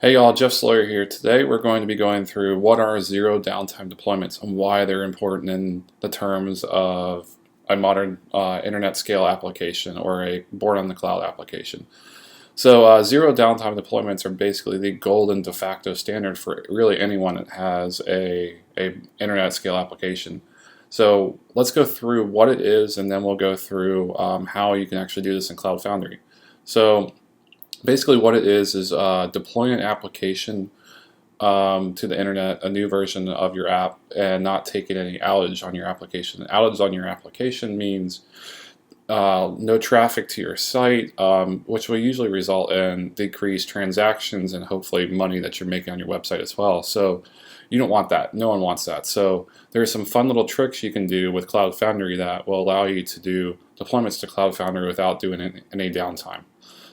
Hey y'all, Jeff Sawyer here. Today we're going to be going through what are zero downtime deployments and why they're important in the terms of a modern internet scale application or a born on the cloud application. So zero downtime deployments are basically the golden de facto standard for really anyone that has a internet scale application. So let's go through what it is, and then we'll go through how you can actually do this in Cloud Foundry. So basically what it is deploying an application to the internet, a new version of your app, and not taking any outage on your application. Outage on your application means no traffic to your site, which will usually result in decreased transactions and hopefully money that you're making on your website as well. So you don't want that. No one wants that. So there are some fun little tricks you can do with Cloud Foundry that will allow you to do deployments to Cloud Foundry without doing any downtime.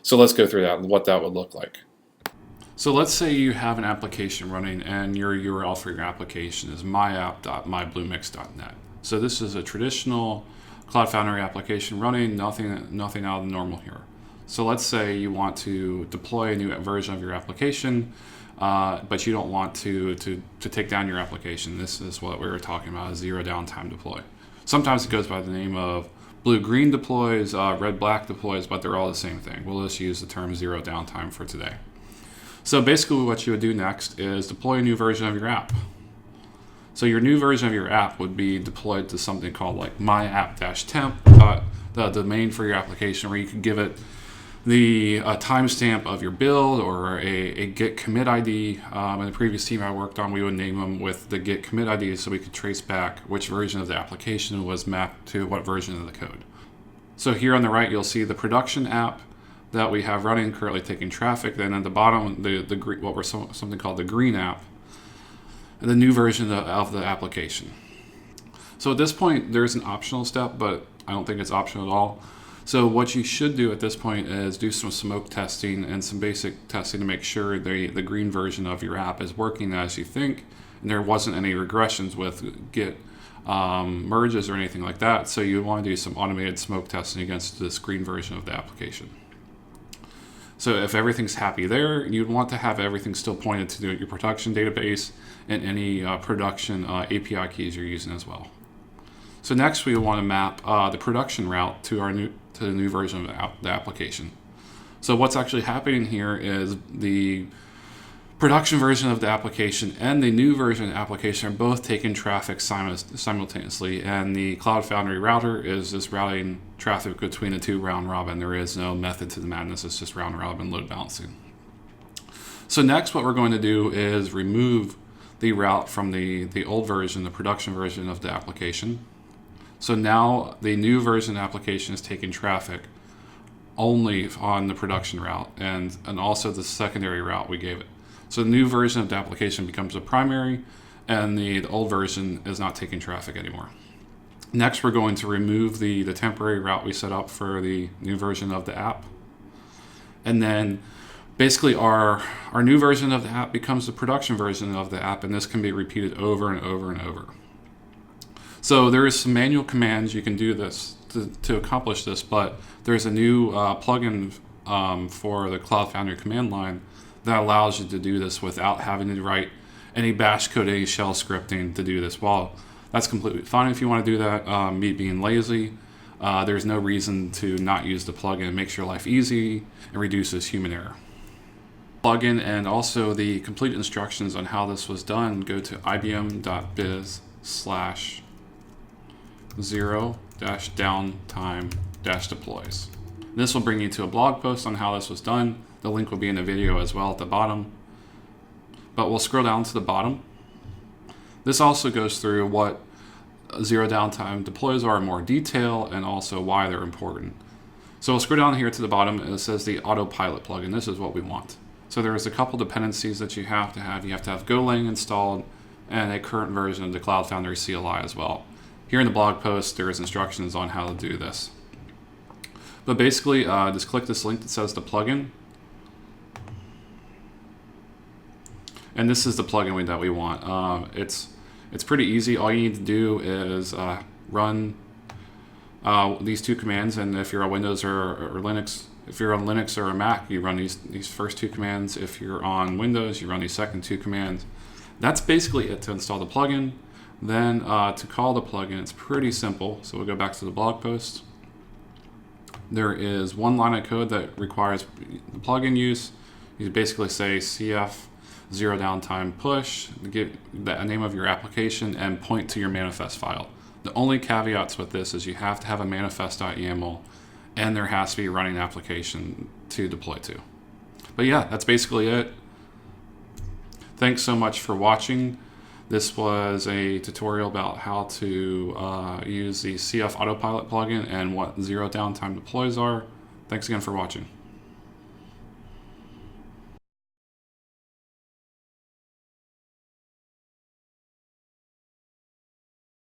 So let's go through that and what that would look like. So let's say you have an application running and your URL for your application is myapp.mybluemix.net. So this is a traditional Cloud Foundry application running, nothing out of the normal here. So let's say you want to deploy a new version of your application, but you don't want to take down your application. This is what we were talking about, a zero downtime deploy. Sometimes it goes by the name of blue-green deploys, red-black deploys, but they're all the same thing. We'll just use the term zero downtime for today. So basically what you would do next is deploy a new version of your app. So your new version of your app would be deployed to something called like myapp-temp, the domain for your application, where you could give it the timestamp of your build or a git commit ID. In the previous team I worked on, we would name them with the git commit ID so we could trace back which version of the application was mapped to what version of the code. So here on the right, you'll see the production app that we have running, currently taking traffic. Then at the bottom, something called the green app, the new version of the application. So at this point, there's an optional step, but I don't think it's optional at all. So what you should do at this point is do some smoke testing and some basic testing to make sure the green version of your app is working as you think, and there wasn't any regressions with Git merges or anything like that. So you want to do some automated smoke testing against this green version of the application. So if everything's happy there, you'd want to have everything still pointed to your production database and any production API keys you're using as well. So next we want to map the production route to the new version of the application. So what's actually happening here is the production version of the application and the new version of the application are both taking traffic simultaneously, and the Cloud Foundry router is just routing traffic between the two round robin. There is no method to the madness, it's just round robin load balancing. So next what we're going to do is remove the route from the old version, the production version of the application. So now the new version of the application is taking traffic only on the production route and also the secondary route we gave it. So the new version of the application becomes a primary, and the old version is not taking traffic anymore. Next, we're going to remove the temporary route we set up for the new version of the app. And then basically our new version of the app becomes the production version of the app, and this can be repeated over and over and over. So there is some manual commands you can do this to accomplish this, but there's a new plugin for the Cloud Foundry command line that allows you to do this without having to write any bash code, any shell scripting to do this. Well, that's completely fine if you want to do that. Me being lazy, there's no reason to not use the plugin. It makes your life easy and reduces human error. Plugin and also the complete instructions on how this was done, go to ibm.biz/0-downtime-deploys. This will bring you to a blog post on how this was done. The link will be in the video as well at the bottom. But we'll scroll down to the bottom. This also goes through what zero downtime deploys are in more detail and also why they're important. So we'll scroll down here to the bottom, and it says the Autopilot plugin. This is what we want. So there's a couple dependencies that you have to have. You have to have Golang installed and a current version of the Cloud Foundry CLI as well. Here in the blog post, there is instructions on how to do this. But basically, just click this link that says the plugin. And this is the plugin that we want. It's pretty easy. All you need to do is run these two commands, and if you're a Windows or Linux If you're on Linux or a Mac, you run these first two commands. If you're on Windows, you run these second two commands. That's basically it to install the plugin. Then to call the plugin, it's pretty simple. So we'll go back to the blog post. There is one line of code that requires the plugin use. You basically say cf 0 downtime push, give the name of your application, and point to your manifest file. The only caveats with this is you have to have a manifest.yaml, and there has to be a running application to deploy to. But yeah, that's basically it. Thanks so much for watching. This was a tutorial about how to use the CF Autopilot plugin and what 0 downtime deploys are. Thanks again for watching.